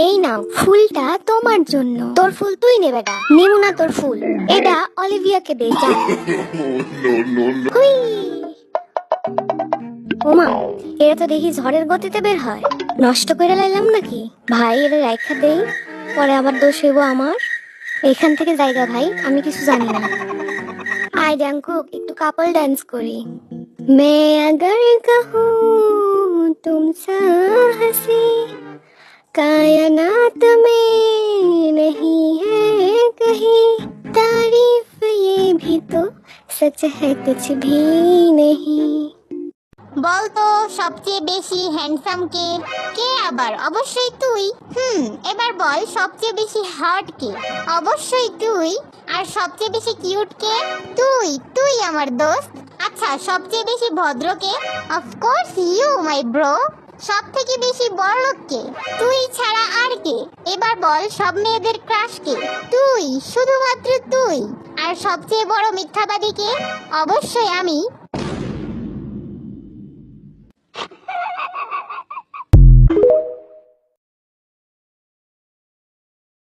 এই নাও ফুলটা তোমার জন্য। তোর ফুল তুই নে বেটা, নিমু না তোর ফুল। এটা অলিভিয়াকে দে যা। হুই। ওমা, এরা তো দেখি ঝড়ের গতিতে বের হয়। নষ্ট করে লাইলাম নাকি? ভাই এদের রাইখা দেই, পরে আবার দোষ হইব আমার। এখান থেকে জায়গা ভাই, আমি কিছু জানি না। আয় জাঙ্কুক, একটু কাপল ডান্স করি। মে अगर कहूँ तुमसे हंसी कायनात में नहीं है कहीं तारीफ ये भी तो सच है कुछ भी नहीं। বলতো সবচেয়ে বেশি হ্যান্ডসাম কে? কে আবার? অবশ্যই তুই। এবার বল সবচেয়ে বেশি হট কে? অবশ্যই তুই। আর সবচেয়ে বেশি কিউট কে? তুই। তুই আমার দোস্ত। আচ্ছা, সবচেয়ে বেশি ভদ্র কে? Of course you my bro. সব থেকে বেশি বড়লোক কে? তুই ছাড়া আর কে? এবার বল সব মেয়েদের ক্রাশ কে? তুই, শুধুমাত্র তুই। আর সবচেয়ে বড় মিথ্যাবাদী কে? অবশ্যই আমি।